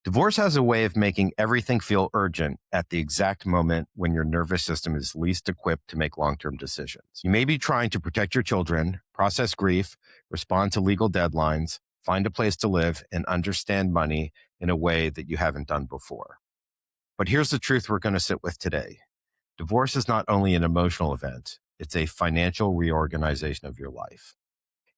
Divorce has a way of making everything feel urgent at the exact moment when your nervous system is least equipped to make long-term decisions. You may be trying to protect your children, process grief, respond to legal deadlines, find a place to live, and understand money in a way that you haven't done before. But here's the truth we're going to sit with today. Divorce is not only an emotional event, it's a financial reorganization of your life.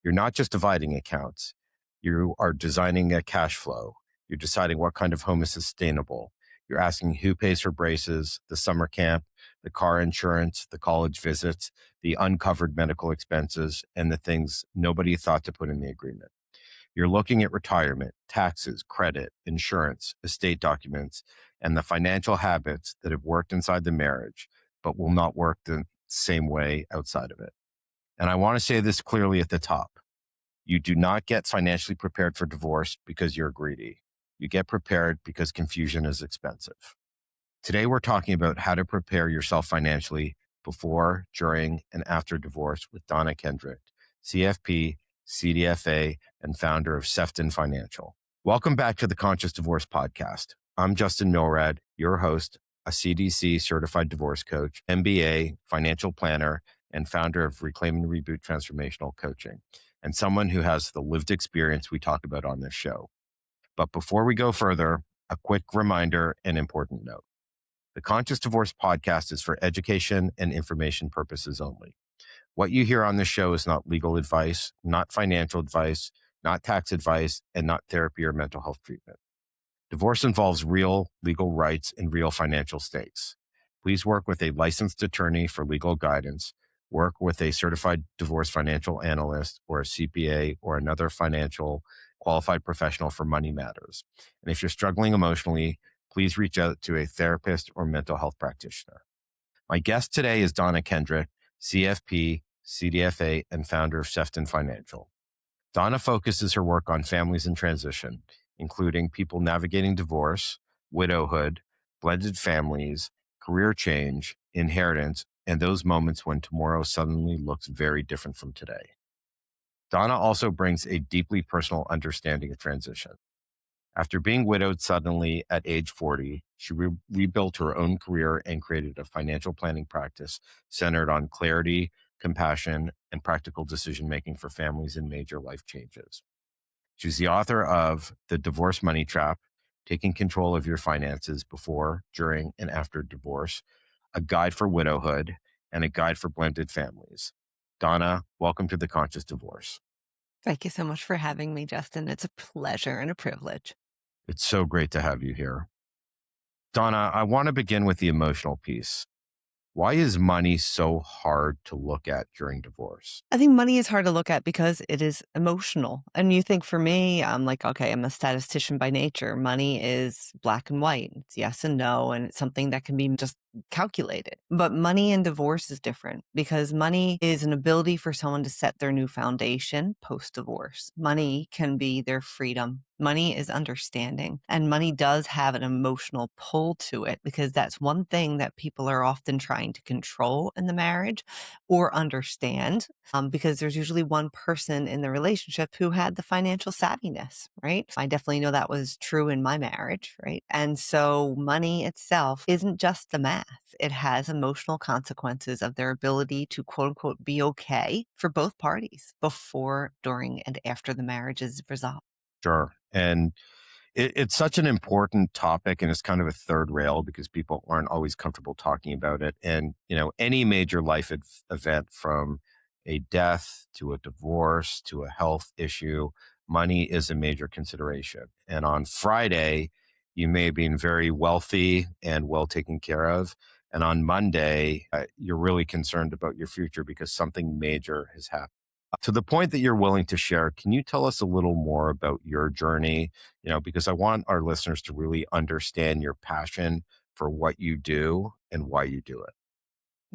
You're not just dividing accounts. You are designing a cash flow. You're deciding what kind of home is sustainable. You're asking who pays for braces, the summer camp, the car insurance, the college visits, the uncovered medical expenses, and the things nobody thought to put in the agreement. You're looking at retirement, taxes, credit, insurance, estate documents, and the financial habits that have worked inside the marriage, but will not work the same way outside of it. And I want to say this clearly at the top. You do not get financially prepared for divorce because you're greedy. You get prepared because confusion is expensive. Today, we're talking about how to prepare yourself financially before, during, and after divorce with Donna Kendrick, CFP, CDFA, and founder of Sefton Financial. Welcome back to the Conscious Divorce Podcast. I'm Justin Milrad, your host, a CDC certified divorce coach, MBA, financial planner, and founder of Reclaim and Reboot Transformational Coaching, and someone who has the lived experience we talk about on this show. But before we go further, a quick reminder and important note. The Conscious Divorce Podcast is for education and information purposes only. What you hear on this show is not legal advice, not financial advice, not tax advice, and not therapy or mental health treatment. Divorce involves real legal rights and real financial stakes. Please work with a licensed attorney for legal guidance. Work with a certified divorce financial analyst or a CPA or another financial qualified professional for money matters. And if you're struggling emotionally, please reach out to a therapist or mental health practitioner. My guest today is Donna Kendrick, CFP, CDFA, and founder of Sefton Financial. Donna focuses her work on families in transition, including people navigating divorce, widowhood, blended families, career change, inheritance, and those moments when tomorrow suddenly looks very different from today. Donna also brings a deeply personal understanding of transition. After being widowed suddenly at age 40, she rebuilt her own career and created a financial planning practice centered on clarity, compassion, and practical decision-making for families in major life changes. She's the author of The Divorce Money Trap, Taking Control of Your Finances Before, During, and After Divorce, a guide for widowhood, and a guide for blended families. Donna, welcome to The Conscious Divorce. Thank you so much for having me, Justin. It's a pleasure and a privilege. It's so great to have you here. Donna, I want to begin with the emotional piece. Why is money so hard to look at during divorce? I think money is hard to look at because it is emotional. And you think for me, I'm like, okay, I'm a statistician by nature. Money is black and white. It's yes and no. And it's something that can be just calculated. But money in divorce is different because money is an ability for someone to set their new foundation post-divorce. Money can be their freedom. Money is understanding, and money does have an emotional pull to it because that's one thing that people are often trying to control in the marriage or understand, because there's usually one person in the relationship who had the financial savviness, right? I definitely know that was true in my marriage, right? And so money itself isn't just the math. It has emotional consequences of their ability to quote unquote be okay for both parties before, during, and after the marriage is resolved. Sure. And it's such an important topic, and it's kind of a third rail because people aren't always comfortable talking about it. And, any major life event, from a death to a divorce to a health issue, money is a major consideration. And on Friday, you may have been very wealthy and well taken care of. And on Monday, you're really concerned about your future because something major has happened. To the point that you're willing to share, can you tell us a little more about your journey? Because I want our listeners to really understand your passion for what you do and why you do it.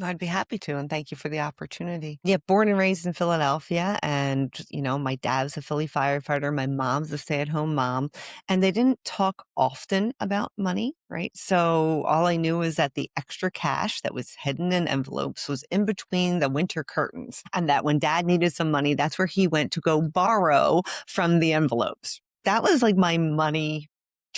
I'd be happy to, and thank you for the opportunity. Yeah, born and raised in Philadelphia, and my dad's a Philly firefighter, my mom's a stay-at-home mom, and they didn't talk often about money, right? So all I knew is that the extra cash that was hidden in envelopes was in between the winter curtains, and that when dad needed some money, that's where he went to go borrow from the envelopes. That was like my money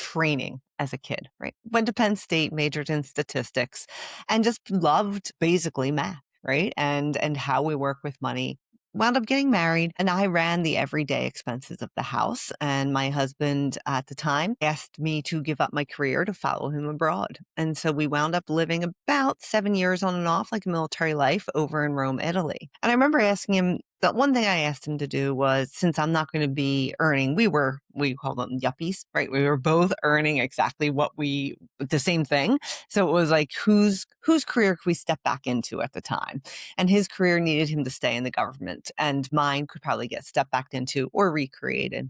training as a kid, right? Went to Penn State, majored in statistics, and just loved basically math, right? And how we work with money. Wound up getting married, and I ran the everyday expenses of the house. And my husband at the time asked me to give up my career to follow him abroad. And so we wound up living about 7 years on and off, like a military life, over in Rome, Italy. And I remember asking him, the one thing I asked him to do was, since I'm not going to be earning, we call them yuppies, right? We were both earning exactly the same thing. So it was like, whose career could we step back into at the time? And his career needed him to stay in the government, and mine could probably get stepped back into or recreated.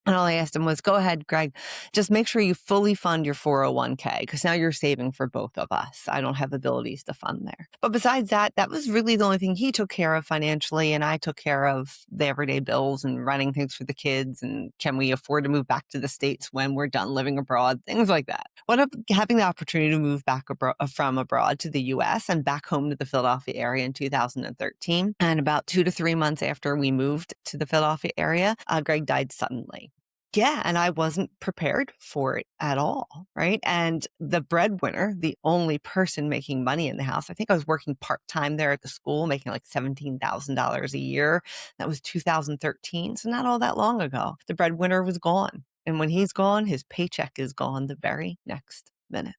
And all I asked him was, go ahead, Greg, just make sure you fully fund your 401k, because now you're saving for both of us. I don't have abilities to fund there. But besides that, that was really the only thing he took care of financially. And I took care of the everyday bills and running things for the kids. And can we afford to move back to the States when we're done living abroad? Things like that. Wound up having the opportunity to move back from abroad to the US and back home to the Philadelphia area in 2013. And about 2 to 3 months after we moved to the Philadelphia area, Greg died suddenly. Yeah, and I wasn't prepared for it at all, right? And the breadwinner, the only person making money in the house, I think I was working part-time there at the school, making like $17,000 a year. That was 2013, so not all that long ago. The breadwinner was gone. And when he's gone, his paycheck is gone the very next minute.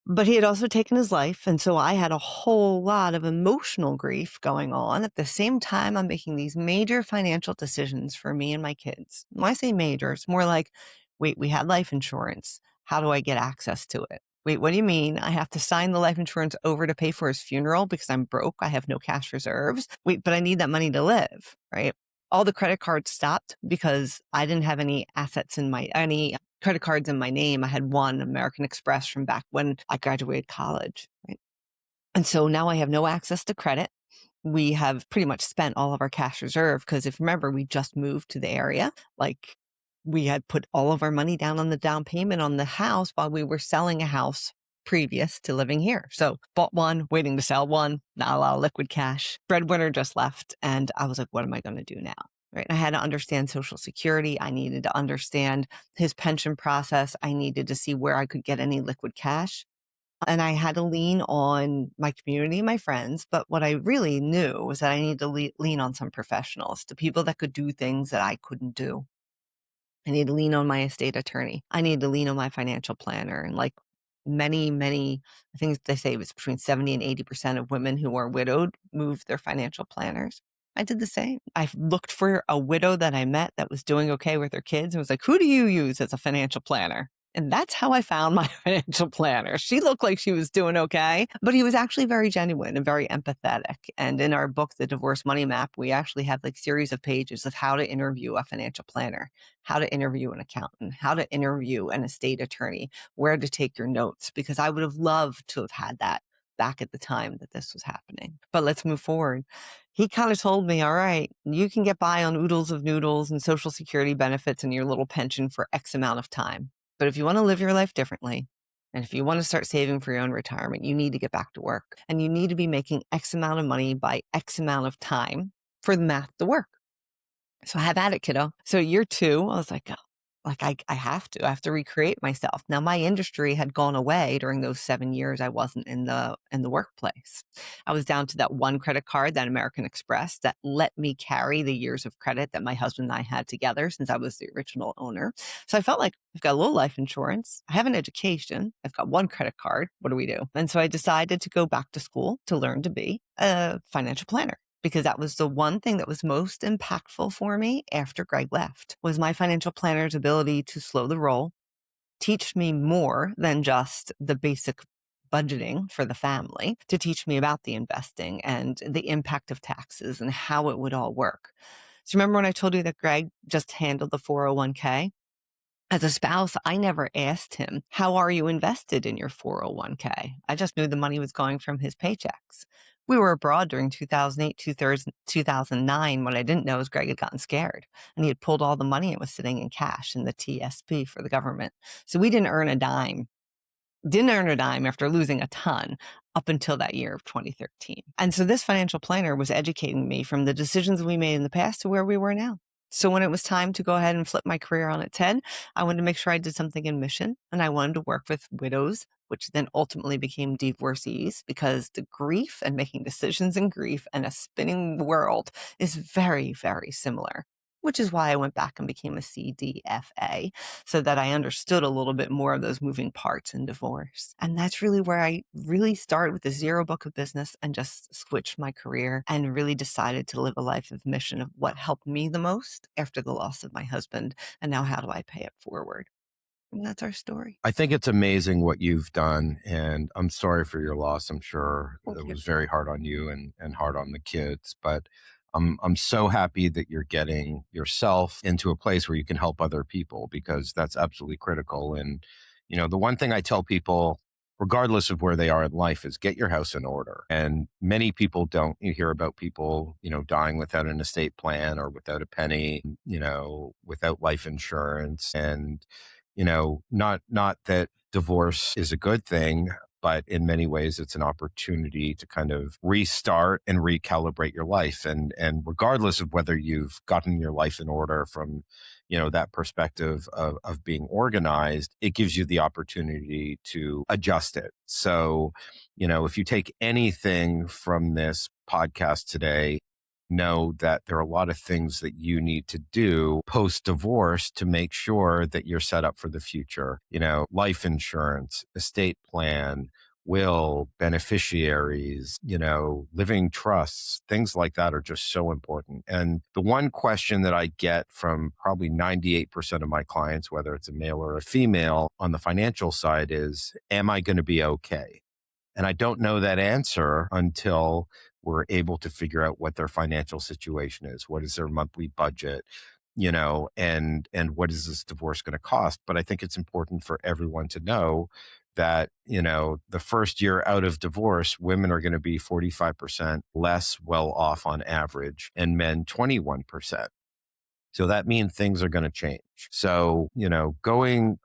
But he had also taken his life, and so I had a whole lot of emotional grief going on. At the same time, I'm making these major financial decisions for me and my kids. When I say major, it's more like, wait, we had life insurance. How do I get access to it? Wait, what do you mean? I have to sign the life insurance over to pay for his funeral because I'm broke. I have no cash reserves. Wait, but I need that money to live, right? All the credit cards stopped because I didn't have any assets any credit cards in my name. I had one, American Express, from back when I graduated college, right? And so now I have no access to credit. We have pretty much spent all of our cash reserve because, if you remember, we just moved to the area. Like, we had put all of our money down on the down payment on the house while we were selling a house previous to living here. So bought one, waiting to sell one, not a lot of liquid cash. Breadwinner just left. And I was like, what am I going to do now? Right. And I had to understand Social Security. I needed to understand his pension process. I needed to see where I could get any liquid cash. And I had to lean on my community, my friends. But what I really knew was that I needed to lean on some professionals, the people that could do things that I couldn't do. I need to lean on my estate attorney. I need to lean on my financial planner. And like many, I think they say it's between 70 and 80% of women who are widowed move their financial planners. I did the same. I looked for a widow that I met that was doing okay with her kids and was like, who do you use as a financial planner? And that's how I found my financial planner. She looked like she was doing okay, but he was actually very genuine and very empathetic. And in our book, The Divorce Money Map, we actually have like series of pages of how to interview a financial planner, how to interview an accountant, how to interview an estate attorney, where to take your notes, because I would have loved to have had that back at the time that this was happening. But let's move forward. He kind of told me, all right, you can get by on oodles of noodles and Social Security benefits and your little pension for X amount of time. But if you want to live your life differently, and if you want to start saving for your own retirement, you need to get back to work. And you need to be making X amount of money by X amount of time for the math to work. So have at it, kiddo. So year 2, I was like, oh, I have to recreate myself. Now, my industry had gone away during those 7 years I wasn't in the workplace. I was down to that one credit card, that American Express, that let me carry the years of credit that my husband and I had together since I was the original owner. So I felt like I've got a little life insurance. I have an education. I've got one credit card. What do we do? And so I decided to go back to school to learn to be a financial planner, because that was the one thing that was most impactful for me after Greg left, was my financial planner's ability to slow the roll, teach me more than just the basic budgeting for the family, to teach me about the investing and the impact of taxes and how it would all work. So remember when I told you that Greg just handled the 401k? As a spouse, I never asked him, how are you invested in your 401k? I just knew the money was going from his paychecks. We were abroad during 2008, 2009. What I didn't know is Greg had gotten scared and he had pulled all the money and was sitting in cash in the TSP for the government. So we didn't earn a dime after losing a ton up until that year of 2013. And so this financial planner was educating me from the decisions we made in the past to where we were now. So when it was time to go ahead and flip my career on its head, I wanted to make sure I did something in mission, and I wanted to work with widows, which then ultimately became divorcees, because the grief and making decisions in grief and a spinning world is very, very similar. Which is why I went back and became a CDFA, so that I understood a little bit more of those moving parts in divorce. And that's really where I really started with the zero book of business and just switched my career and really decided to live a life of mission of what helped me the most after the loss of my husband. And now how do I pay it forward? And that's our story. I think it's amazing what you've done, and I'm sorry for your loss. I'm sure Thank it you. was very hard on you and hard on the kids, but I'm so happy that you're getting yourself into a place where you can help other people, because that's absolutely critical. And the one thing I tell people, regardless of where they are in life, is get your house in order. And many people don't. You hear about people, dying without an estate plan or without a penny, without life insurance. And not that divorce is a good thing, but in many ways it's an opportunity to kind of restart and recalibrate your life. And regardless of whether you've gotten your life in order from, that perspective of being organized, it gives you the opportunity to adjust it. So, if you take anything from this podcast today, know that there are a lot of things that you need to do post divorce to make sure that you're set up for the future. Life insurance, estate plan, will, beneficiaries, living trusts, things like that are just so important. And the one question that I get from probably 98% of my clients, whether it's a male or a female on the financial side, is, am I going to be okay? And I don't know that answer until we're able to figure out what their financial situation is. What is their monthly budget? And what is this divorce going to cost? But I think it's important for everyone to know that, the first year out of divorce, women are going to be 45% less well off on average, and men 21%. So that means things are going to change. So,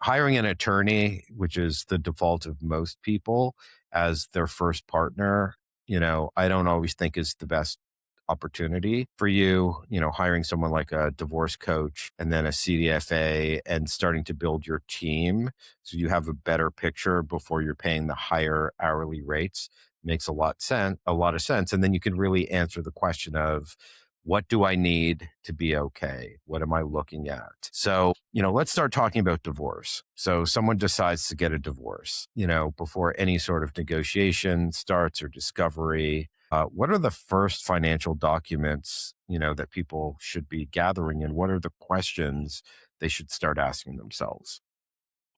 hiring an attorney, which is the default of most people, as their first partner, I don't always think is the best opportunity for you. Hiring someone like a divorce coach and then a CDFA and starting to build your team so you have a better picture before you're paying the higher hourly rates makes a lot of sense. And then you can really answer the question of, what do I need to be okay? What am I looking at? So, let's start talking about divorce. So someone decides to get a divorce, before any sort of negotiation starts or discovery. What are the first financial documents, that people should be gathering, and what are the questions they should start asking themselves?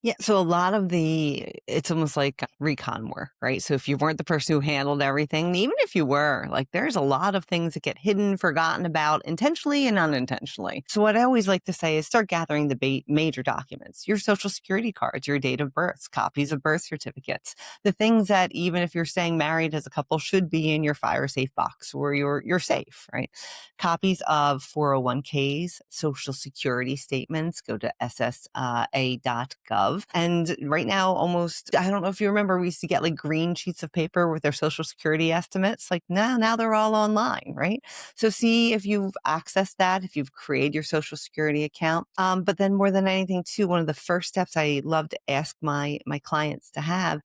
Yeah, so a lot of it's almost like recon work, right? So if you weren't the person who handled everything, even if you were, like there's a lot of things that get hidden, forgotten about intentionally and unintentionally. So what I always like to say is start gathering the major documents, your social security cards, your date of birth, copies of birth certificates, the things that even if you're staying married as a couple should be in your fire safe box or your safe, right? Copies of 401ks, social security statements, go to ssa.gov. And right now, almost, I don't know if you remember, we used to get like green sheets of paper with their social security estimates. Like now they're all online, right? So see if you've accessed that, if you've created your social security account. But then more than anything too, one of the first steps I love to ask my clients to have,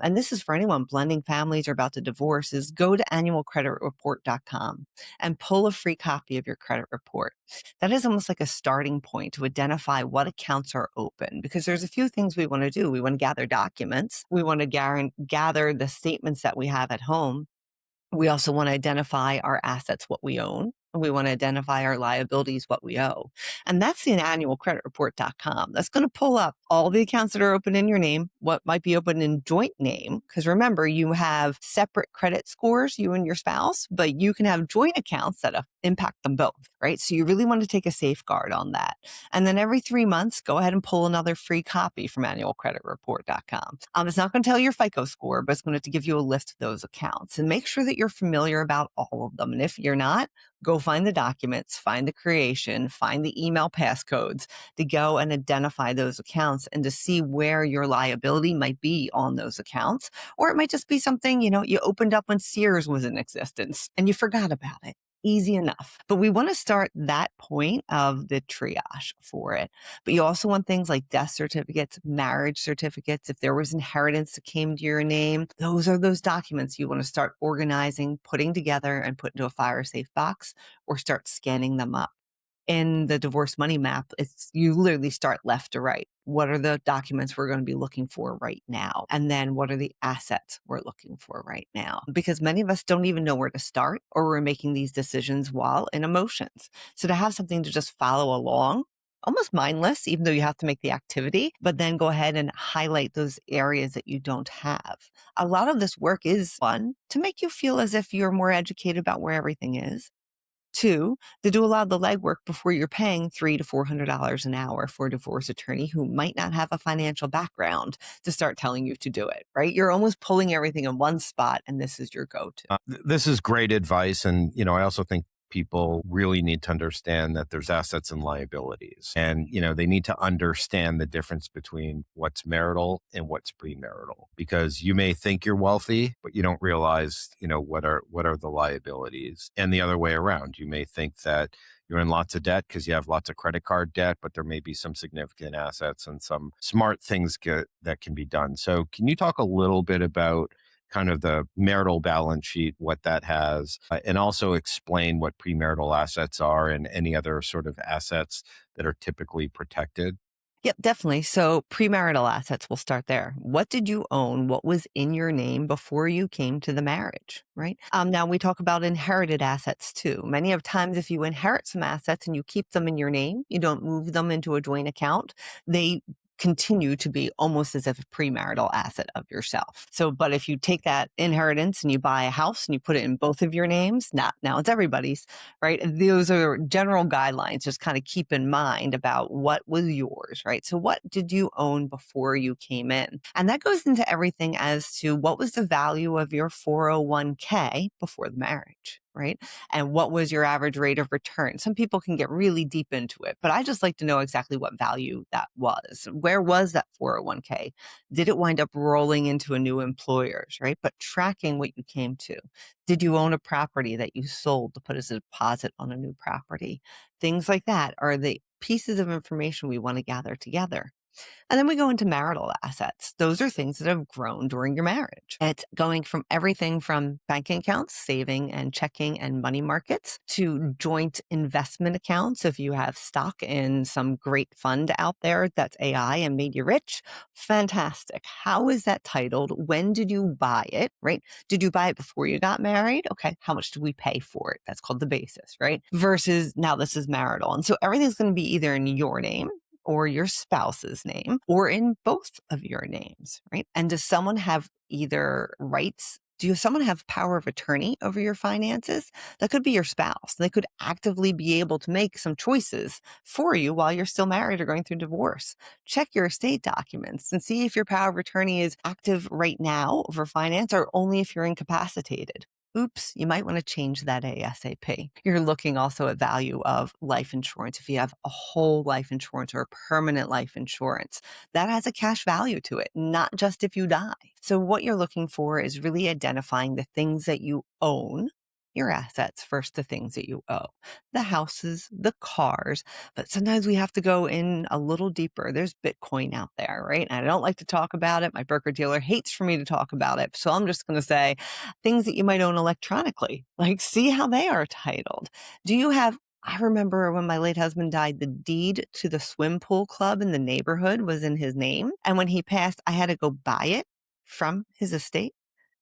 and this is for anyone blending families or about to divorce, is go to annualcreditreport.com and pull a free copy of your credit report. That is almost like a starting point to identify what accounts are open, because there's a few things we want to do. We want to gather documents. We want to gather the statements that we have at home. We also want to identify our assets, what we own. We want to identify our liabilities, what we owe. And that's in annualcreditreport.com. That's going to pull up all the accounts that are open in your name, what might be open in joint name. Because remember, you have separate credit scores, you and your spouse, but you can have joint accounts that impact them both, right? So you really want to take a safeguard on that. And then every 3 months, go ahead and pull another free copy from annualcreditreport.com. It's not going to tell you your FICO score, but it's going to give you a list of those accounts, and make sure that you're familiar about all of them. And if you're not, go find the documents, find the creation, find the email passcodes to go and identify those accounts and to see where your liability might be on those accounts. Or it might just be something, you opened up when Sears was in existence and you forgot about it. easy enough. But we want to start that point of the triage for it. But you also want things like death certificates, marriage certificates. If there was inheritance that came to your name, those are those documents you want to start organizing, putting together, and put into a fire safe box, or start scanning them up. In the divorce money map, it's you literally start left to right. What are the documents we're going to be looking for right now? And then what are the assets we're looking for right now? Because many of us don't even know where to start, or we're making these decisions while in emotions. So to have something to just follow along, almost mindless, even though you have to make the activity, but then go ahead and highlight those areas that you don't have. A lot of this work is fun to make you feel as if you're more educated about where everything is. Two, to do a lot of the legwork before you're paying $300 to $400 an hour for a divorce attorney who might not have a financial background to start telling you to do it, right? You're almost pulling everything in one spot, and this is your go-to. This is great advice. And, I also think people really need to understand that there's assets and liabilities. And, they need to understand the difference between what's marital and what's premarital, because you may think you're wealthy, but you don't realize, what are the liabilities, and the other way around. You may think that you're in lots of debt because you have lots of credit card debt, but there may be some significant assets and some smart things that can be done. So can you talk a little bit about kind of the marital balance sheet, what that has, and also explain what premarital assets are and any other sort of assets that are typically protected? Yep, definitely. So premarital assets, we'll start there. What did you own? What was in your name before you came to the marriage, right? Now we talk about inherited assets too. Many of times, if you inherit some assets and you keep them in your name, you don't move them into a joint account, they continue to be almost as if a premarital asset of yourself. So, but if you take that inheritance and you buy a house and you put it in both of your names, now it's everybody's, right? Those are general guidelines. Just kind of keep in mind about what was yours, right? So what did you own before you came in? And that goes into everything as to what was the value of your 401k before the marriage, right? And what was your average rate of return? Some people can get really deep into it, but I just like to know exactly what value that was. Where was that 401k? Did it wind up rolling into a new employer's, right? But tracking what you came to. Did you own a property that you sold to put as a deposit on a new property? Things like that are the pieces of information we want to gather together. And then we go into marital assets. Those are things that have grown during your marriage. It's going from everything from banking accounts, saving and checking and money markets, to joint investment accounts. If you have stock in some great fund out there that's AI and made you rich, fantastic. How is that titled? When did you buy it, right? Did you buy it before you got married? Okay. How much did we pay for it? That's called the basis, right? Versus now this is marital. And so everything's going to be either in your name or your spouse's name, or in both of your names, right? And does someone have either rights? Do someone have power of attorney over your finances? That could be your spouse. They could actively be able to make some choices for you while you're still married or going through divorce. Check your estate documents and see if your power of attorney is active right now over finance, or only if you're incapacitated. Oops, you might want to change that ASAP. You're looking also at value of life insurance. If you have a whole life insurance or a permanent life insurance, that has a cash value to it, not just if you die. So what you're looking for is really identifying the things that you own, your assets first, the things that you owe, the houses, the cars. But sometimes we have to go in a little deeper. There's Bitcoin out there, right? And I don't like to talk about it. My broker dealer hates for me to talk about it. So I'm just going to say things that you might own electronically, like see how they are titled. Do you have I remember when my late husband died, the deed to the swim pool club in the neighborhood was in his name. And when he passed, I had to go buy it from his estate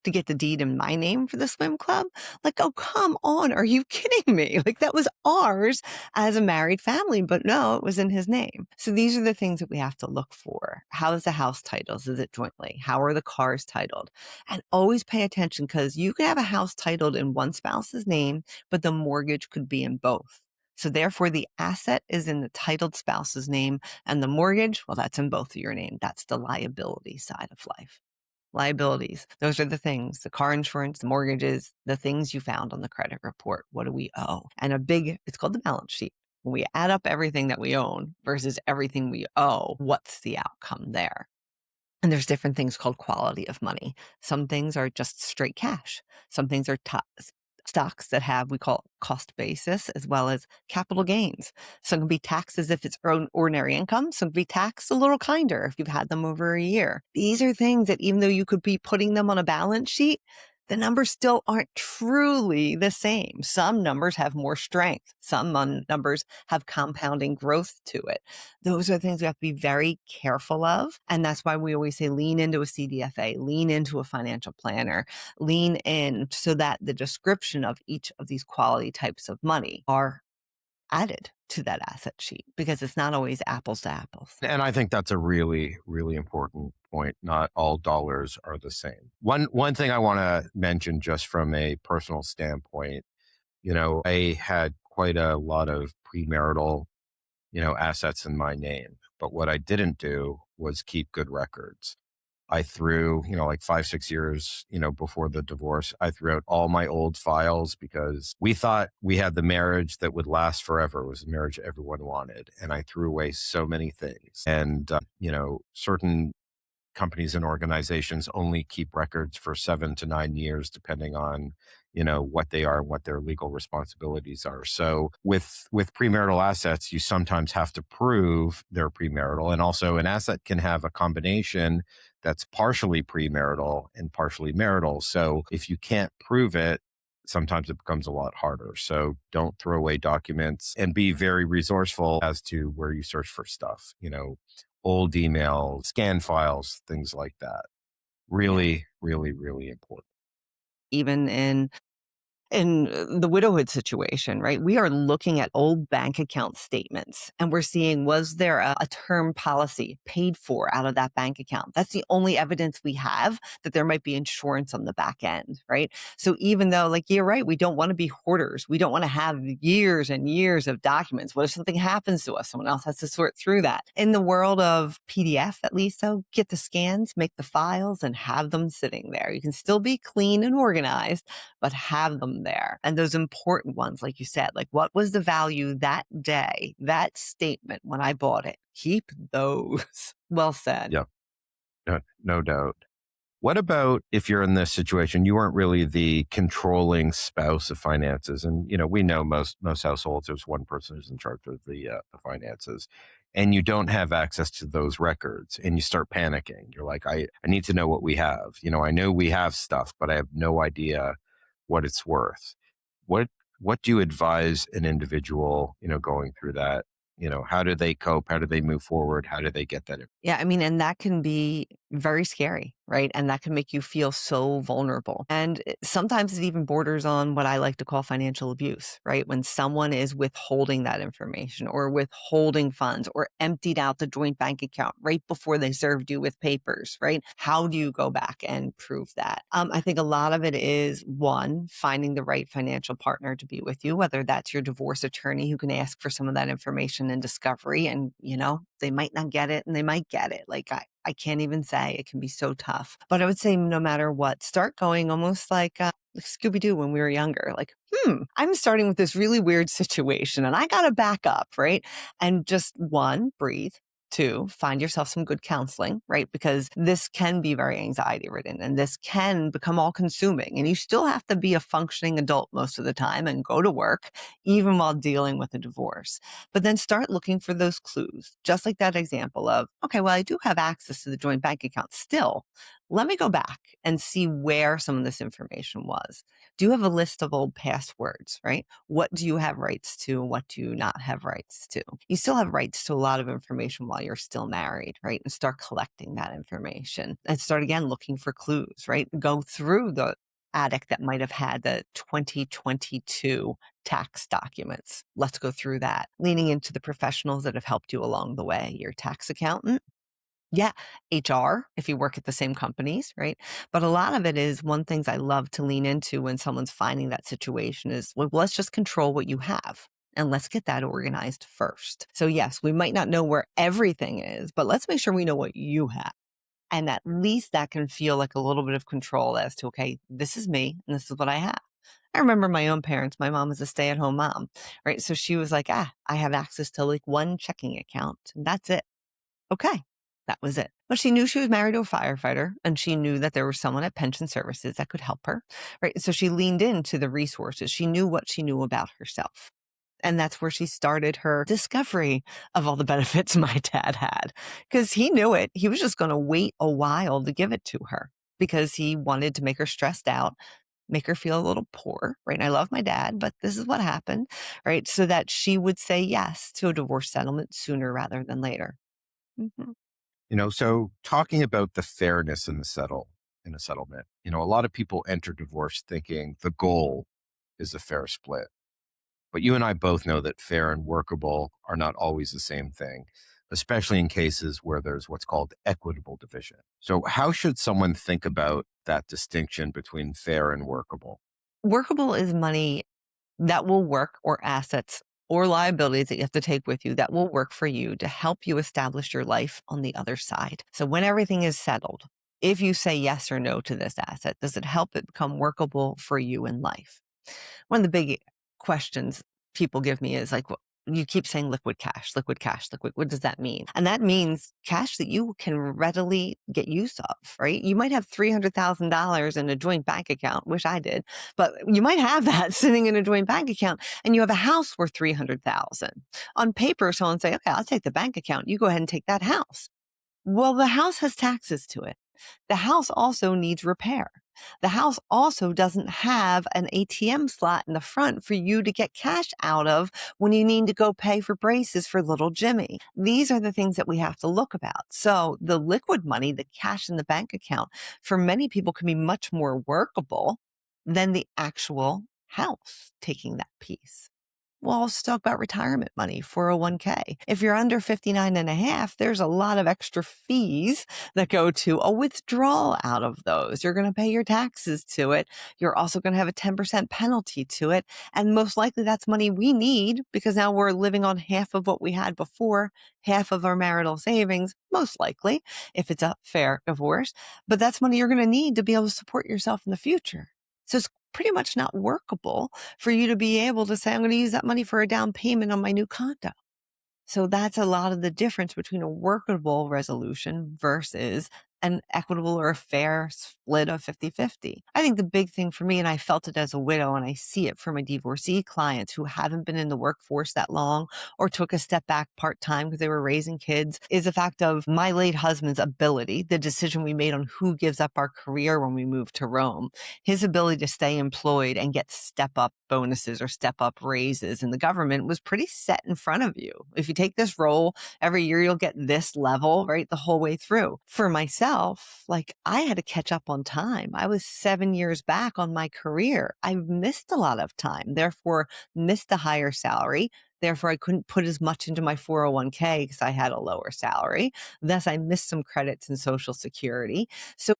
to get the deed in my name for the swim club. Like, oh, come on. Are you kidding me? Like, that was ours as a married family, but no, it was in his name. So these are the things that we have to look for. How is the house titled? Is it jointly? How are the cars titled? And always pay attention, because you could have a house titled in one spouse's name, but the mortgage could be in both. So therefore, the asset is in the titled spouse's name, and the mortgage, well, that's in both of your name. That's the liability side of life. Liabilities. Those are the things, the car insurance, the mortgages, the things you found on the credit report. What do we owe? And it's called the balance sheet. When we add up everything that we own versus everything we owe, what's the outcome there? And there's different things called quality of money. Some things are just straight cash. Some things are stocks that have, we call it cost basis, as well as capital gains. Some can be taxed as if it's ordinary income. Some can be taxed a little kinder if you've had them over a year. These are things that even though you could be putting them on a balance sheet, the numbers still aren't truly the same. Some numbers have more strength. Some numbers have compounding growth to it. Those are things we have to be very careful of. And that's why we always say lean into a CDFA, lean into a financial planner, lean in so that the description of each of these quality types of money are added to that asset sheet because it's not always apples to apples. And I think that's a really, really important point. Not all dollars are the same. One thing I want to mention just from a personal standpoint, I had quite a lot of premarital, assets in my name. But what I didn't do was keep good records. I threw, like 5, 6 years, before the divorce, I threw out all my old files because we thought we had the marriage that would last forever. It was the marriage everyone wanted. And I threw away so many things. And, certain companies and organizations only keep records for 7 to 9 years, depending on what they are and what their legal responsibilities are. So with premarital assets, you sometimes have to prove they're premarital, and also an asset can have a combination that's partially premarital and partially marital. So if you can't prove it, sometimes it becomes a lot harder. So don't throw away documents and be very resourceful as to where you search for stuff, old emails, scan files, things like that. Yeah. Really, really, really important. Even in the widowhood situation, right? We are looking at old bank account statements and we're seeing, was there a term policy paid for out of that bank account? That's the only evidence we have that there might be insurance on the back end, right? So even though, like, you're right, we don't want to be hoarders. We don't want to have years and years of documents. What if something happens to us? Someone else has to sort through that. In the world of PDF, at least, though, get the scans, make the files, and have them sitting there. You can still be clean and organized, but have them there. And those important ones, like you said, like what was the value that day, that statement when I bought it? Keep those. Well said. Yeah, no doubt. What about if you're in this situation, you weren't really the controlling spouse of finances, and we know most households there's one person who's in charge of the finances, and you don't have access to those records, and you start panicking. You're like, I need to know what we have. I know we have stuff, but I have no idea what it's worth. What what do you advise an individual, going through that? How do they cope? How do they move forward? How do they get that? Yeah, I mean, and that can be very scary, right? And that can make you feel so vulnerable. And sometimes it even borders on what I like to call financial abuse, right? When someone is withholding that information or withholding funds or emptied out the joint bank account right before they served you with papers, right? How do you go back and prove that? I think a lot of it is one, finding the right financial partner to be with you, whether that's your divorce attorney who can ask for some of that information and discovery. And, they might not get it and they might get it. Like I can't even say. It can be so tough. But I would say no matter what, start going almost like Scooby-Doo when we were younger. Like, I'm starting with this really weird situation and I got to back up, right? And just one, breathe. Two, find yourself some good counseling, right? Because this can be very anxiety ridden and this can become all consuming. And you still have to be a functioning adult most of the time and go to work, even while dealing with a divorce. But then start looking for those clues, just like that example of, okay, well, I do have access to the joint bank account still. Let me go back and see where some of this information was. Do you have a list of old passwords, right? What do you have rights to and what do you not have rights to? You still have rights to a lot of information while you're still married, right? And start collecting that information and start again looking for clues, right? Go through the attic that might have had the 2022 tax documents. Let's go through that. Leaning into the professionals that have helped you along the way, your tax accountant. Yeah, HR, if you work at the same companies, right? But a lot of it is one things I love to lean into when someone's finding that situation is, well, let's just control what you have and let's get that organized first. So yes, we might not know where everything is, but let's make sure we know what you have. And at least that can feel like a little bit of control as to, okay, this is me and this is what I have. I remember my own parents. My mom was a stay-at-home mom, right? So she was like, I have access to like one checking account and that's it. Okay. That was it. But she knew she was married to a firefighter, and she knew that there was someone at pension services that could help her, right? So she leaned into the resources. She knew what she knew about herself. And that's where she started her discovery of all the benefits my dad had, because he knew it. He was just going to wait a while to give it to her because he wanted to make her stressed out, make her feel a little poor, right? And I love my dad, but this is what happened, right? So that she would say yes to a divorce settlement sooner rather than later. Mhm. So talking about the fairness in a settlement, a lot of people enter divorce thinking the goal is a fair split. But you and I both know that fair and workable are not always the same thing, especially in cases where there's what's called equitable division. So how should someone think about that distinction between fair and workable? Workable is money that will work, or assets or liabilities that you have to take with you that will work for you to help you establish your life on the other side. So when everything is settled, if you say yes or no to this asset, does it help it become workable for you in life? One of the big questions people give me is like, you keep saying liquid cash, liquid cash, liquid. What does that mean? And that means cash that you can readily get use of, right? You might have $300,000 in a joint bank account. Wish I did, but you might have that sitting in a joint bank account, and you have a house worth 300,000. On paper, someone say, okay, I'll take the bank account. You go ahead and take that house. Well, the house has taxes to it. The house also needs repair. The house also doesn't have an ATM slot in the front for you to get cash out of when you need to go pay for braces for little Jimmy. These are the things that we have to look about. So the liquid money, the cash in the bank account, for many people can be much more workable than the actual house taking that piece. Well, let's talk about retirement money, 401k. If you're under 59 and a half, there's a lot of extra fees that go to a withdrawal out of those. You're going to pay your taxes to it. You're also going to have a 10% penalty to it. And most likely that's money we need because now we're living on half of what we had before, half of our marital savings, most likely, if it's a fair divorce. But that's money you're going to need to be able to support yourself in the future. So it's pretty much not workable for you to be able to say, I'm going to use that money for a down payment on my new condo. So that's a lot of the difference between a workable resolution versus an equitable or a fair split of 50-50. I think the big thing for me, and I felt it as a widow, and I see it for my divorcee clients who haven't been in the workforce that long or took a step back part-time because they were raising kids, is the fact of my late husband's ability, the decision we made on who gives up our career when we moved to Rome, his ability to stay employed and get step-up bonuses or step-up raises in the government was pretty set in front of you. If you take this role, every year you'll get this level, right, the whole way through. For myself, like I had to catch up on time. I was 7 years back on my career. I missed a lot of time, therefore missed a higher salary. Therefore, I couldn't put as much into my 401k because I had a lower salary. Thus, I missed some credits in Social Security. So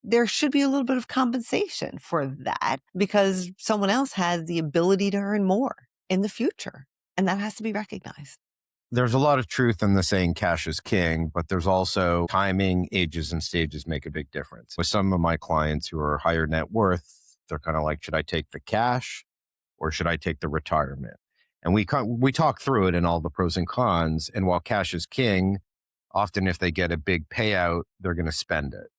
there should be a little bit of compensation for that because someone else has the ability to earn more in the future. And that has to be recognized. There's a lot of truth in the saying cash is king, but there's also timing, ages, and stages make a big difference. With some of my clients who are higher net worth, they're kind of like, should I take the cash or should I take the retirement? And we talk through it and all the pros and cons. And while cash is king, often if they get a big payout, they're going to spend it.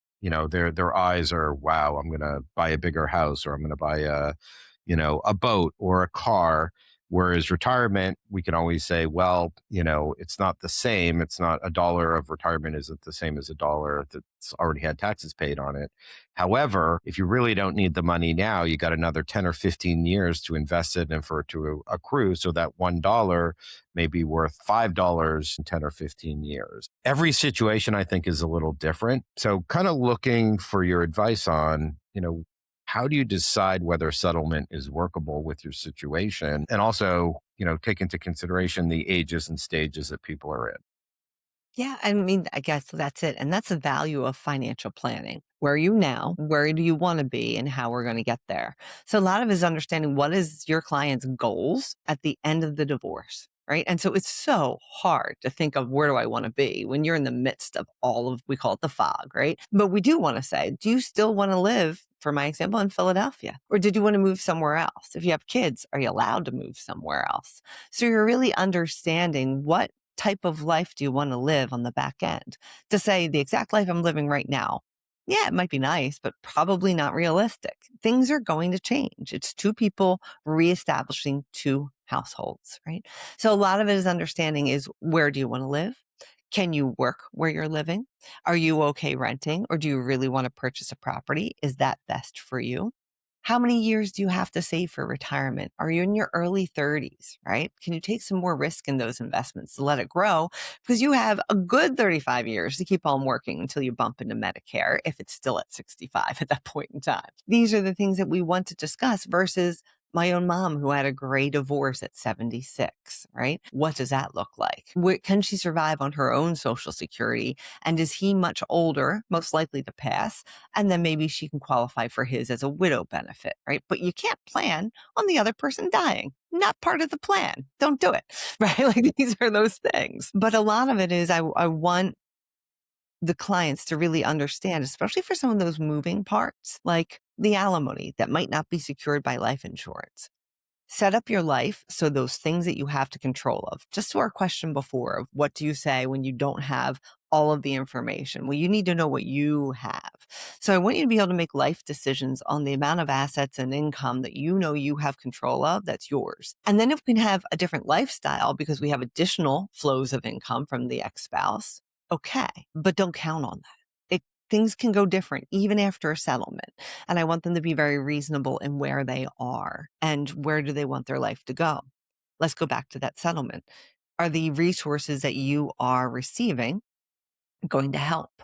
Their eyes are, wow, I'm going to buy a bigger house, or I'm going to buy a boat or a car. Whereas retirement, we can always say, well, it's not the same. It's not a dollar of retirement isn't the same as a dollar that's already had taxes paid on it. However, if you really don't need the money now, you got another 10 or 15 years to invest it and for it to accrue. So that $1 may be worth $5 in 10 or 15 years. Every situation, I think, is a little different. So kind of looking for your advice on, how do you decide whether settlement is workable with your situation? And also, take into consideration the ages and stages that people are in. Yeah, I mean, I guess that's it. And that's the value of financial planning. Where are you now? Where do you want to be? And how we're going to get there. So a lot of it is understanding what is your client's goals at the end of the divorce, right? And so it's so hard to think of where do I want to be when you're in the midst of all of, we call it the fog, right? But we do want to say, do you still want to live, for my example, in Philadelphia? Or did you want to move somewhere else? If you have kids, are you allowed to move somewhere else? So you're really understanding what type of life do you want to live on the back end? To say the exact life I'm living right now, yeah, it might be nice, but probably not realistic. Things are going to change. It's two people reestablishing two households, right? So a lot of it is understanding is where do you want to live? Can you work where you're living? Are you okay renting or do you really want to purchase a property? Is that best for you? How many years do you have to save for retirement? Are you in your early 30s, right? Can you take some more risk in those investments to let it grow? Because you have a good 35 years to keep on working until you bump into Medicare, if it's still at 65 at that point in time. These are the things that we want to discuss versus my own mom who had a gray divorce at 76, right? What does that look like? Can she survive on her own Social Security? And is he much older, most likely to pass? And then maybe she can qualify for his as a widow benefit, right? But you can't plan on the other person dying. Not part of the plan. Don't do it, right? Like these are those things. But a lot of it is I want the clients to really understand, especially for some of those moving parts, like the alimony that might not be secured by life insurance. Set up your life so those things that you have to control of, just to our question before of what do you say when you don't have all of the information? Well, you need to know what you have. So I want you to be able to make life decisions on the amount of assets and income that you know you have control of, that's yours. And then if we can have a different lifestyle because we have additional flows of income from the ex-spouse, okay, but don't count on that. Things can go different even after a settlement. And I want them to be very reasonable in where they are and where do they want their life to go. Let's go back to that settlement. Are the resources that you are receiving going to help?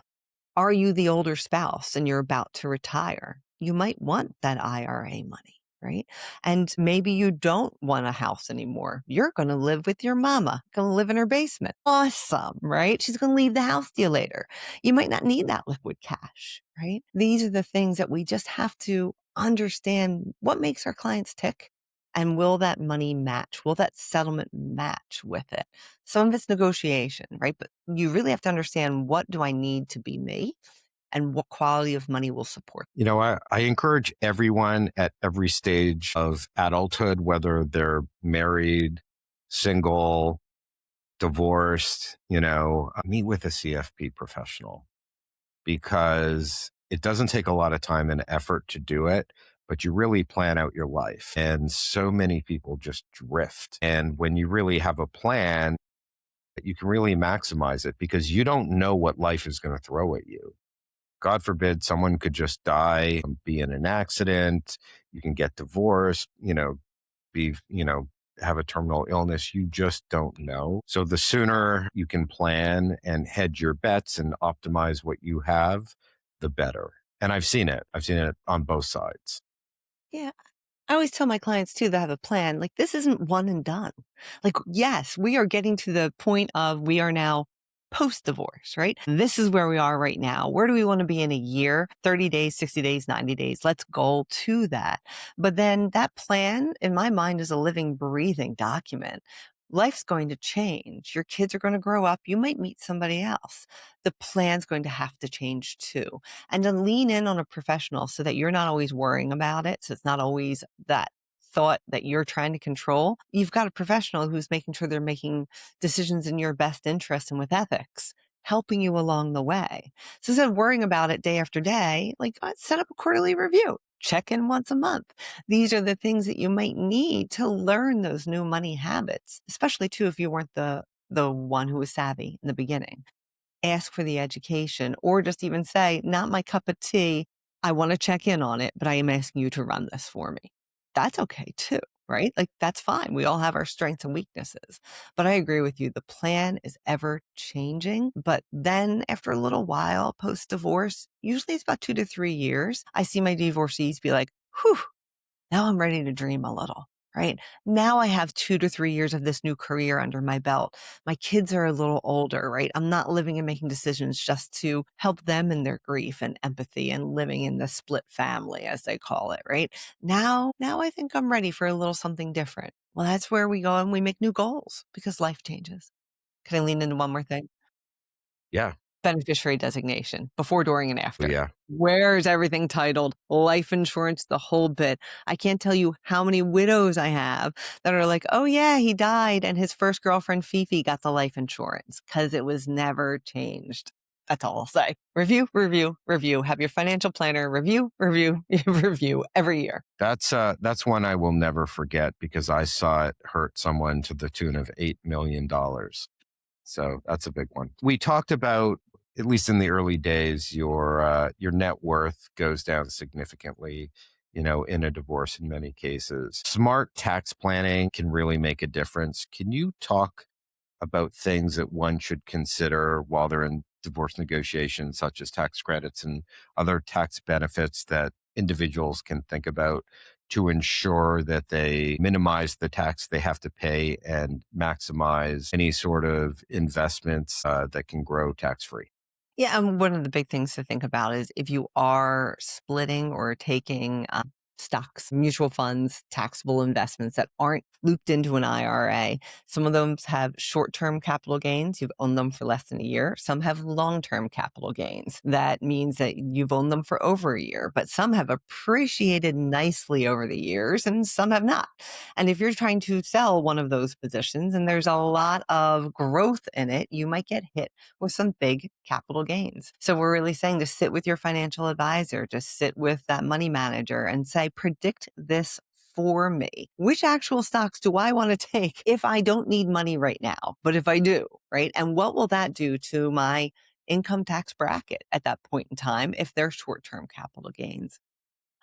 Are you the older spouse and you're about to retire? You might want that IRA money, right? And maybe you don't want a house anymore. You're going to live with your mama, going to live in her basement. Awesome, right? She's going to leave the house to you later. You might not need that liquid cash, right? These are the things that we just have to understand what makes our clients tick. And will that money match? Will that settlement match with it? Some of it's negotiation, right? But you really have to understand what do I need to be me and what quality of money will support. I encourage everyone at every stage of adulthood, whether they're married, single, divorced, meet with a CFP professional because it doesn't take a lot of time and effort to do it, but you really plan out your life. And so many people just drift. And when you really have a plan, you can really maximize it because you don't know what life is going to throw at you. God forbid someone could just die, be in an accident, you can get divorced, be, have a terminal illness. You just don't know. So the sooner you can plan and hedge your bets and optimize what you have, the better. And I've seen it. I've seen it on both sides. Yeah. I always tell my clients too that have a plan, like this isn't one and done. Like, yes, we are getting to the point of we are now post divorce, right? This is where we are right now. Where do we want to be in a year, 30 days, 60 days, 90 days? Let's go to that. But then that plan in my mind is a living, breathing document. Life's going to change. Your kids are going to grow up. You might meet somebody else. The plan's going to have to change too. And to lean in on a professional so that you're not always worrying about it. So it's not always that thought that you're trying to control. You've got a professional who's making sure they're making decisions in your best interest and with ethics, helping you along the way. So instead of worrying about it day after day, like set up a quarterly review. Check in once a month. These are the things that you might need to learn those new money habits, especially too if you weren't the one who was savvy in the beginning. Ask for the education or just even say, not my cup of tea. I want to check in on it, but I am asking you to run this for me. That's okay too, right? Like that's fine. We all have our strengths and weaknesses. But I agree with you. The plan is ever changing. But then after a little while post divorce, usually it's about 2 to 3 years, I see my divorcees be like, whew, now I'm ready to dream a little, right? Now I have 2 to 3 years of this new career under my belt. My kids are a little older, right? I'm not living and making decisions just to help them in their grief and empathy and living in the split family, as they call it, right? Now I think I'm ready for a little something different. Well, that's where we go and we make new goals because life changes. Can I lean into one more thing? Yeah. beneficiary designation before, during, and Oh, after. yeah. Where's everything titled? Life insurance, the whole bit. I can't tell you how many widows I have that are like, oh, yeah, he died and his first girlfriend, Fifi, got the life insurance because it was never changed. That's all I'll say. Review, review, review. Have your financial planner review, review, review every year. That's one I will never forget because I saw it hurt someone to the tune of $8 million. So that's a big one. We talked about, at least in the early days, your net worth goes down significantly, in a divorce in many cases. Smart tax planning can really make a difference. Can you talk about things that one should consider while they're in divorce negotiations, such as tax credits and other tax benefits that individuals can think about to ensure that they minimize the tax they have to pay and maximize any sort of investments that can grow tax free? Yeah, and one of the big things to think about is if you are splitting or taking stocks, mutual funds, taxable investments that aren't looped into an IRA, some of those have short term capital gains. You've owned them for less than a year. Some have long term capital gains. That means that you've owned them for over a year, but some have appreciated nicely over the years and some have not. And if you're trying to sell one of those positions and there's a lot of growth in it, you might get hit with some big capital gains. So we're really saying to sit with your financial advisor, to sit with that money manager and say, predict this for me. Which actual stocks do I want to take if I don't need money right now? But if I do, right? And what will that do to my income tax bracket at that point in time if they're short-term capital gains?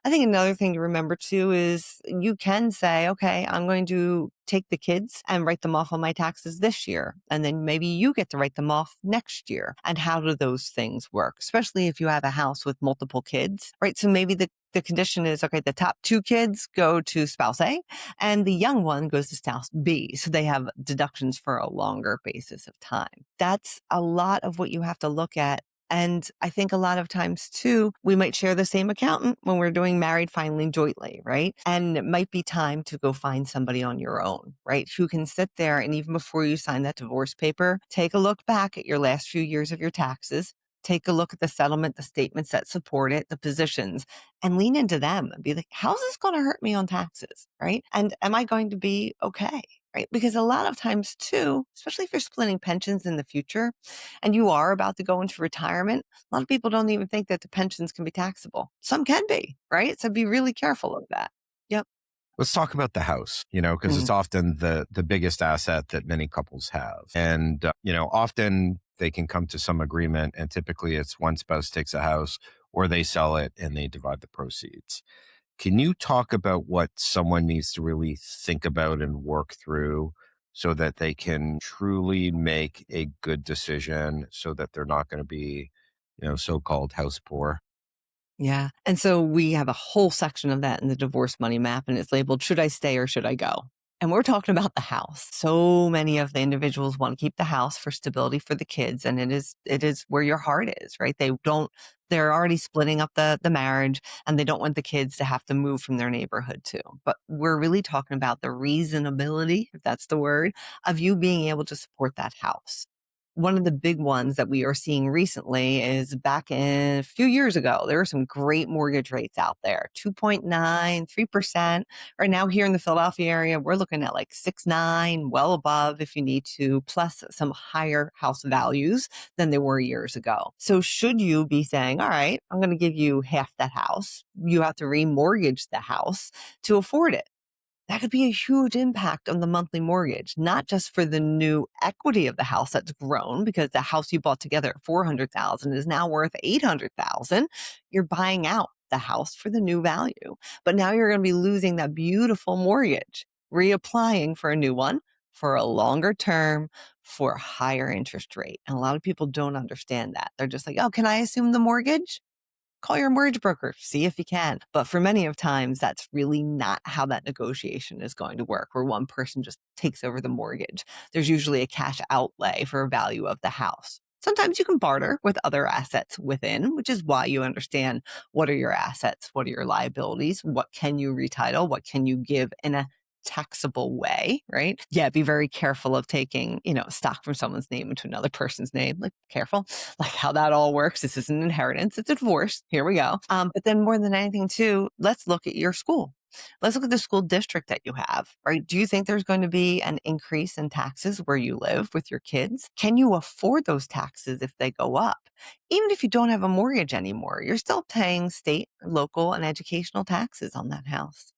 I think another thing to remember too is you can say, okay, I'm going to take the kids and write them off on my taxes this year. And then maybe you get to write them off next year. And how do those things work? Especially if you have a house with multiple kids, right? So maybe the condition is, okay, the top two kids go to spouse A and the young one goes to spouse B. So they have deductions for a longer basis of time. That's a lot of what you have to look at. And I think a lot of times too, we might share the same accountant when we're doing married filing jointly, right? And it might be time to go find somebody on your own, right? Who can sit there and even before you sign that divorce paper, take a look back at your last few years of your taxes, take a look at the settlement, the statements that support it, the positions, and lean into them and be like, how's this going to hurt me on taxes, right? And am I going to be okay? Right? Because a lot of times too, especially if you're splitting pensions in the future and you are about to go into retirement, a lot of people don't even think that the pensions can be taxable. Some can be, right? So be really careful of that. Yep. Let's talk about the house, because Mhm. it's often the biggest asset that many couples have. And, often they can come to some agreement, and typically it's one spouse takes a house or they sell it and they divide the proceeds. Can you talk about what someone needs to really think about and work through so that they can truly make a good decision so that they're not going to be, so-called house poor? Yeah. And so we have a whole section of that in the divorce money map, and it's labeled, should I stay or should I go? And we're talking about the house. So many of the individuals want to keep the house for stability for the kids. And it is where your heart is, right? They're already splitting up the marriage and they don't want the kids to have to move from their neighborhood too. But we're really talking about the reasonability, if that's the word, of you being able to support that house. One of the big ones that we are seeing recently is back in a few years ago, there were some great mortgage rates out there, 2.9, 3%. Right now here in the Philadelphia area, we're looking at like 6.9, well above if you need to, plus some higher house values than they were years ago. So should you be saying, all right, I'm going to give you half that house, you have to remortgage the house to afford it? That could be a huge impact on the monthly mortgage, not just for the new equity of the house that's grown because the house you bought together at 400,000 is now worth 800,000. You're buying out the house for the new value, but now you're going to be losing that beautiful mortgage, reapplying for a new one for a longer term for a higher interest rate. And a lot of people don't understand that. They're just like, "Oh, can I assume the mortgage?" Call your mortgage broker, see if you can. But for many of times, that's really not how that negotiation is going to work, where one person just takes over the mortgage. There's usually a cash outlay for a value of the house. Sometimes you can barter with other assets within, which is why you understand what are your assets, what are your liabilities, what can you retitle, what can you give in a taxable way, right? Yeah, be very careful of taking, stock from someone's name into another person's name. Like, careful, like how that all works. This isn't inheritance, it's a divorce. Here we go. But then more than anything, too, let's look at your school. Let's look at the school district that you have, right? Do you think there's going to be an increase in taxes where you live with your kids? Can you afford those taxes if they go up? Even if you don't have a mortgage anymore, you're still paying state, local, and educational taxes on that house.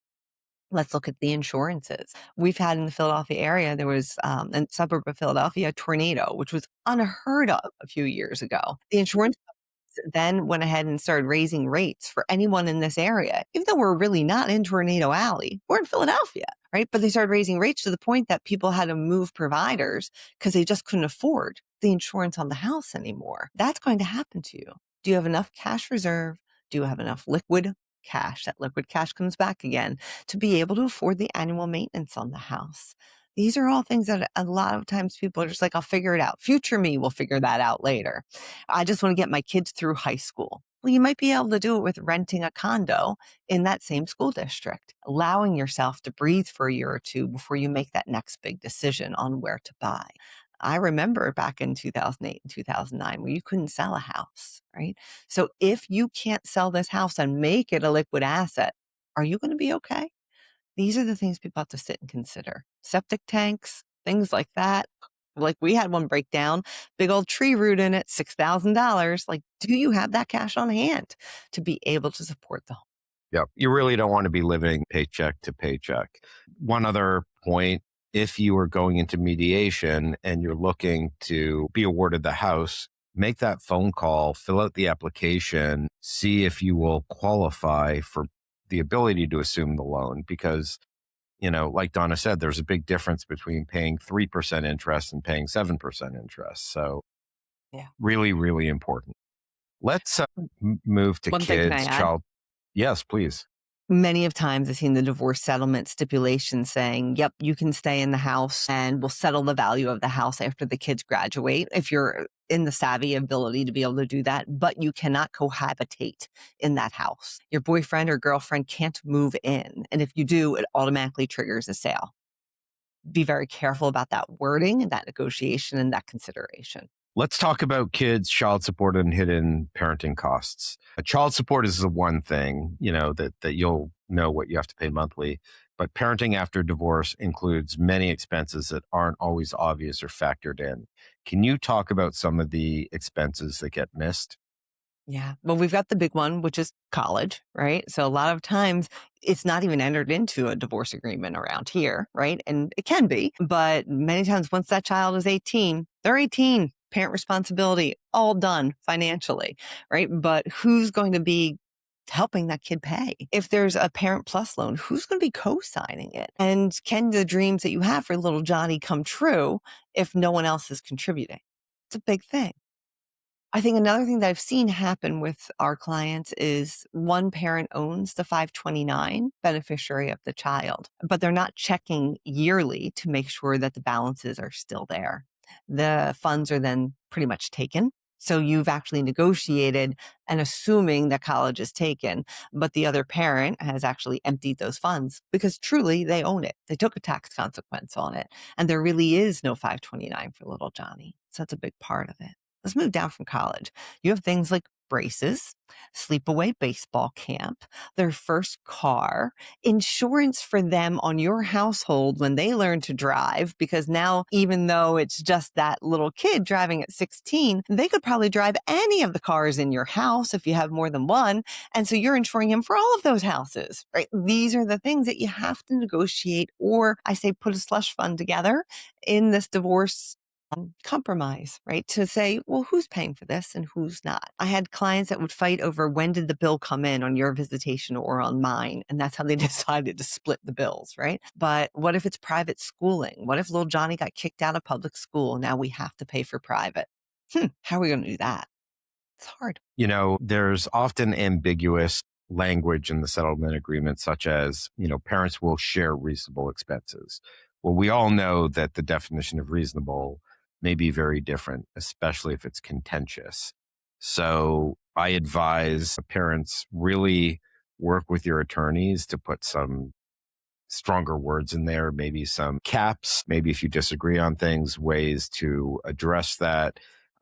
Let's look at the insurances. We've had in the Philadelphia area, there was a suburb of Philadelphia, a tornado, which was unheard of a few years ago. The insurance then went ahead and started raising rates for anyone in this area, even though we're really not in Tornado Alley. We're in Philadelphia, right? But they started raising rates to the point that people had to move providers because they just couldn't afford the insurance on the house anymore. That's going to happen to you. Do you have enough cash reserve? Do you have enough liquid cash? That liquid cash comes back again to be able to afford the annual maintenance on the house. These are all things that a lot of times people are just like, I'll figure it out. Future me will figure that out later. I just want to get my kids through high school. Well, you might be able to do it with renting a condo in that same school district, allowing yourself to breathe for a year or two before you make that next big decision on where to buy. I remember back in 2008 and 2009 where you couldn't sell a house, right? So if you can't sell this house and make it a liquid asset, are you going to be okay? These are the things people have to sit and consider. Septic tanks, things like that. Like we had one break down, big old tree root in it, $6,000. Like, do you have that cash on hand to be able to support the home? Yep. You really don't want to be living paycheck to paycheck. One other point, if you are going into mediation and you're looking to be awarded the house, make that phone call, fill out the application, see if you will qualify for the ability to assume the loan. Because, like Donna said, there's a big difference between paying 3% interest and paying 7% interest. So, Yeah. really, really important. Let's move to One thing can I kids, add? child. Yes, please. Many of times I've seen the divorce settlement stipulation saying, yep, you can stay in the house and we'll settle the value of the house after the kids graduate. If you're in the savvy ability to be able to do that, but you cannot cohabitate in that house. Your boyfriend or girlfriend can't move in. And if you do, it automatically triggers a sale. Be very careful about that wording and that negotiation and that consideration. Let's talk about kids, child support, and hidden parenting costs. Child support is the one thing, that you'll know what you have to pay monthly. But parenting after divorce includes many expenses that aren't always obvious or factored in. Can you talk about some of the expenses that get missed? Yeah. Well, we've got the big one, which is college, right? So a lot of times it's not even entered into a divorce agreement around here, right? And it can be, but many times once that child is 18, they're 18, parent responsibility, all done financially, right? But who's going to be helping that kid pay? If there's a Parent Plus loan, who's going to be co-signing it? And can the dreams that you have for little Johnny come true if no one else is contributing? It's a big thing. I think another thing that I've seen happen with our clients is one parent owns the 529 beneficiary of the child, but they're not checking yearly to make sure that the balances are still there. The funds are then pretty much taken. So you've actually negotiated and assuming that college is taken, but the other parent has actually emptied those funds because truly they own it. They took a tax consequence on it. And there really is no 529 for little Johnny. So that's a big part of it. Let's move down from college. You have things like braces, sleepaway baseball camp, their first car, insurance for them on your household when they learn to drive. Because now, even though it's just that little kid driving at 16, they could probably drive any of the cars in your house if you have more than one. And so you're insuring him for all of those houses, right? These are the things that you have to negotiate, or I say put a slush fund together in this divorce compromise, right? To say, well, who's paying for this and who's not? I had clients that would fight over when did the bill come in on your visitation or on mine? And that's how they decided to split the bills, right? But what if it's private schooling? What if little Johnny got kicked out of public school? Now we have to pay for private. How are we going to do that? It's hard. There's often ambiguous language in the settlement agreement, such as, parents will share reasonable expenses. Well, we all know that the definition of reasonable may be very different, especially if it's contentious. So I advise parents really work with your attorneys to put some stronger words in there, maybe some caps, maybe if you disagree on things, ways to address that.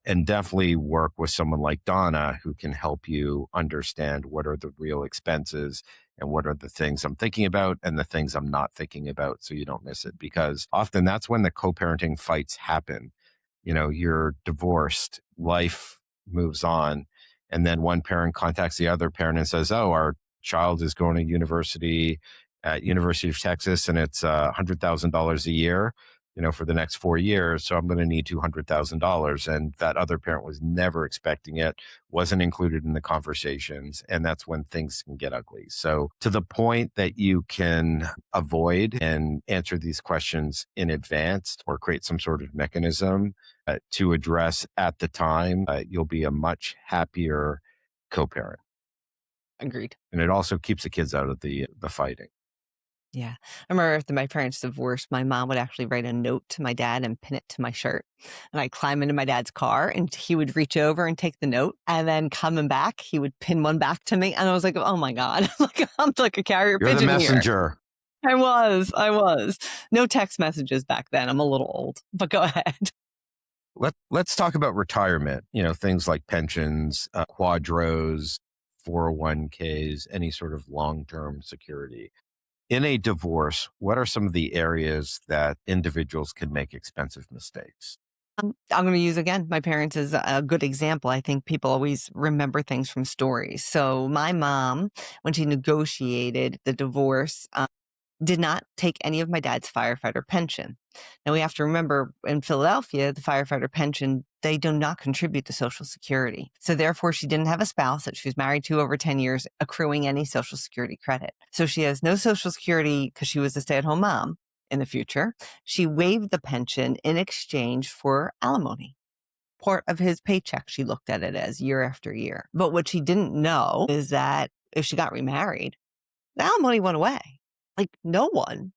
And definitely work with someone like Donna who can help you understand what are the real expenses and what are the things I'm thinking about and the things I'm not thinking about so you don't miss it. Because often that's when the co parenting fights happen. You're divorced, life moves on. And then one parent contacts the other parent and says, "Oh, our child is going to university at University of Texas and it's $100,000 a year, for the next 4 years. So I'm going to need $200,000." And that other parent was never expecting it, wasn't included in the conversations. And that's when things can get ugly. So to the point that you can avoid and answer these questions in advance or create some sort of mechanism to address at the time, you'll be a much happier co-parent. Agreed. And it also keeps the kids out of the fighting. Yeah. I remember after my parents divorced, my mom would actually write a note to my dad and pin it to my shirt. And I'd climb into my dad's car and he would reach over and take the note. And then coming back, he would pin one back to me. And I was like, oh my God, I'm like a carrier You're the pigeon here. messenger. I was. No text messages back then. I'm a little old, but go ahead. Let's talk about retirement, things like pensions, quadros, 401ks, any sort of long-term security. In a divorce, what are some of the areas that individuals can make expensive mistakes? I'm going to use again my parents as a good example. I think people always remember things from stories. So my mom, when she negotiated the divorce, did not take any of my dad's firefighter pension. Now we have to remember in Philadelphia, the firefighter pension, they do not contribute to Social Security. So therefore, she didn't have a spouse that she was married to over 10 years accruing any Social Security credit. So she has no Social Security because she was a stay-at-home mom in the future. She waived the pension in exchange for alimony. Part of his paycheck, she looked at it as year after year. But what she didn't know is that if she got remarried, the alimony went away. No one.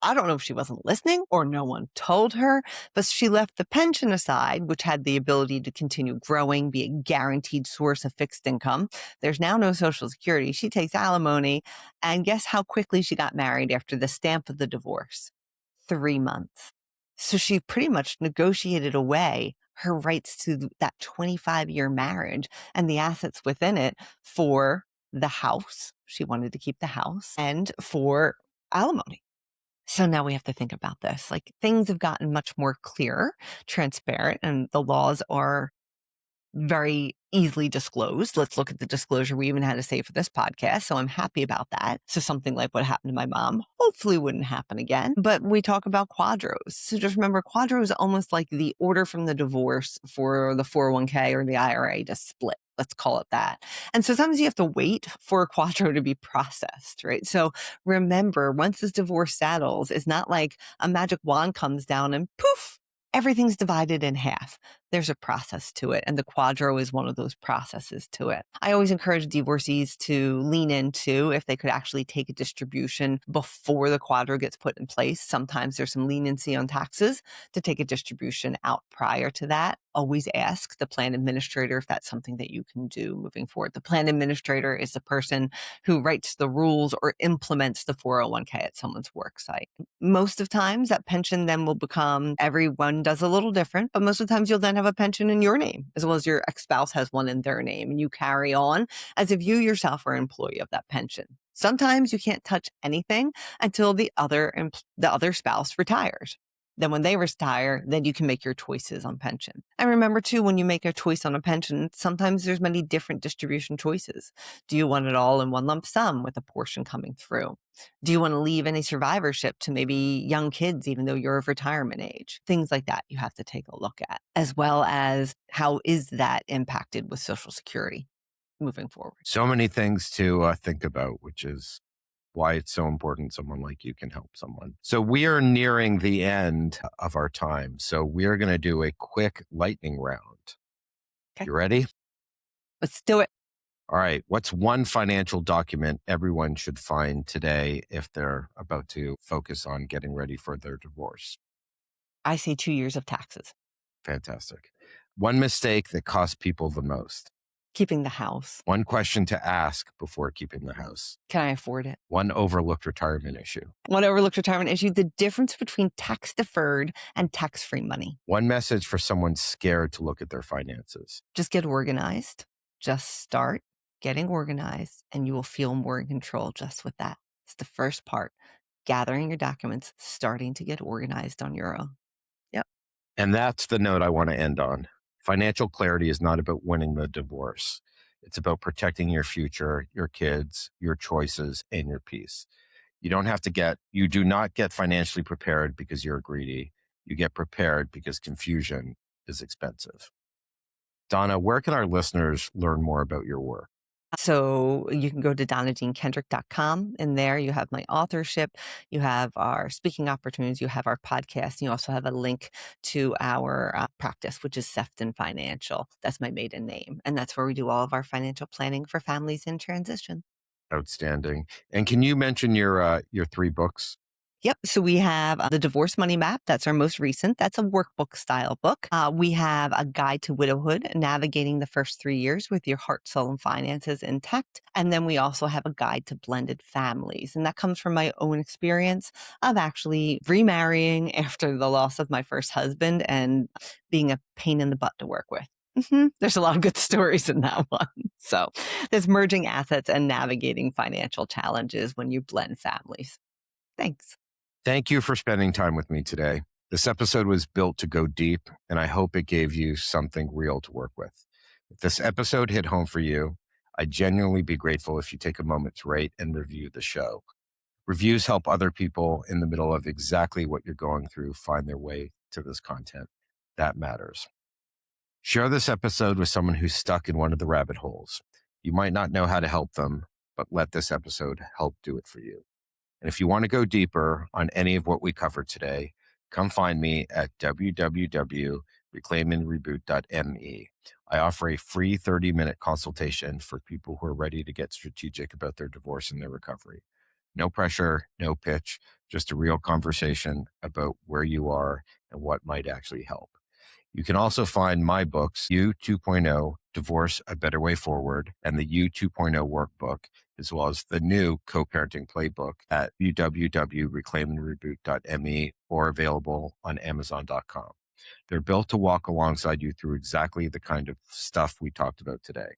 I don't know if she wasn't listening or no one told her, but she left the pension aside, which had the ability to continue growing, be a guaranteed source of fixed income. There's now no Social Security. She takes alimony. And guess how quickly she got married after the stamp of the divorce? 3 months. So she pretty much negotiated away her rights to that 25-year marriage and the assets within it for the house. She wanted to keep the house and for alimony. So now we have to think about this. Things have gotten much more clear, transparent, and the laws are very easily disclosed. Let's look at the disclosure we even had to say for this podcast. So I'm happy about that. So something like what happened to my mom hopefully wouldn't happen again. But we talk about quadros. So just remember, quadro is almost like the order from the divorce for the 401k or the IRA to split. Let's call it that. And so sometimes you have to wait for a quadro to be processed, right? So remember, once this divorce settles, it's not like a magic wand comes down and poof, everything's divided in half. There's a process to it, and the quadro is one of those processes to it. I always encourage divorcees to lean into if they could actually take a distribution before the quadro gets put in place. Sometimes there's some leniency on taxes to take a distribution out prior to that. Always ask the plan administrator if that's something that you can do moving forward. The plan administrator is the person who writes the rules or implements the 401k at someone's work site. Most of times that pension then will become, everyone does a little different, but most of the times you'll then have a pension in your name as well as your ex-spouse has one in their name, and you carry on as if you yourself are an employee of that pension. Sometimes you can't touch anything until the other spouse retires. Then when they retire, then you can make your choices on pension. And remember too, when you make a choice on a pension, sometimes there's many different distribution choices. Do you want it all in one lump sum with a portion coming through? Do you want to leave any survivorship to maybe young kids, even though you're of retirement age? Things like that you have to take a look at, as well as how is that impacted with Social Security moving forward? So many things to think about, which is why it's so important someone like you can help someone. So we are nearing the end of our time. So we are going to do a quick lightning round. Okay. You ready? Let's do it. All right. What's one financial document everyone should find today if they're about to focus on getting ready for their divorce? I say 2 years of taxes. Fantastic. One mistake that costs people the most. Keeping the house. One question to ask before keeping the house. Can I afford it? One overlooked retirement issue. One overlooked retirement issue, the difference between tax deferred and tax free money. One message for someone scared to look at their finances. Just get organized. Just start getting organized, and you will feel more in control just with that. It's the first part. Gathering your documents, starting to get organized on your own. Yep. And that's the note I want to end on. Financial clarity is not about winning the divorce. It's about protecting your future, your kids, your choices, and your peace. You do not get financially prepared because you're greedy. You get prepared because confusion is expensive. Donna, where can our listeners learn more about your work? So you can go to donnajeankendrick.com. In there, you have my authorship, you have our speaking opportunities, you have our podcast, and you also have a link to our practice, which is Sefton Financial. That's my maiden name. And that's where we do all of our financial planning for families in transition. Outstanding. And can you mention your 3 books? Yep. So we have the Divorce Money Map. That's our most recent. That's a workbook style book. We have a guide to widowhood, navigating the first 3 years with your heart, soul, and finances intact. And then we also have a guide to blended families. And that comes from my own experience of actually remarrying after the loss of my first husband and being a pain in the butt to work with. There's a lot of good stories in that one. So there's merging assets and navigating financial challenges when you blend families. Thanks. Thank you for spending time with me today. This episode was built to go deep, and I hope it gave you something real to work with. If this episode hit home for you, I'd genuinely be grateful if you take a moment to rate and review the show. Reviews help other people in the middle of exactly what you're going through find their way to this content. That matters. Share this episode with someone who's stuck in one of the rabbit holes. You might not know how to help them, but let this episode help do it for you. And if you want to go deeper on any of what we covered today, come find me at www.reclaimandreboot.me. I offer a free 30-minute consultation for people who are ready to get strategic about their divorce and their recovery. No pressure, no pitch, just a real conversation about where you are and what might actually help. You can also find my books, You 2.0, Divorce, A Better Way Forward, and the You 2.0 Workbook, as well as the new co-parenting playbook at www.reclaimandreboot.me or available on amazon.com. They're built to walk alongside you through exactly the kind of stuff we talked about today.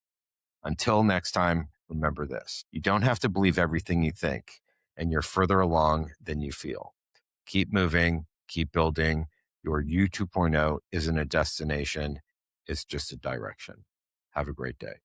Until next time, remember this. You don't have to believe everything you think, and you're further along than you feel. Keep moving, keep building. Your You 2.0 isn't a destination, it's just a direction. Have a great day.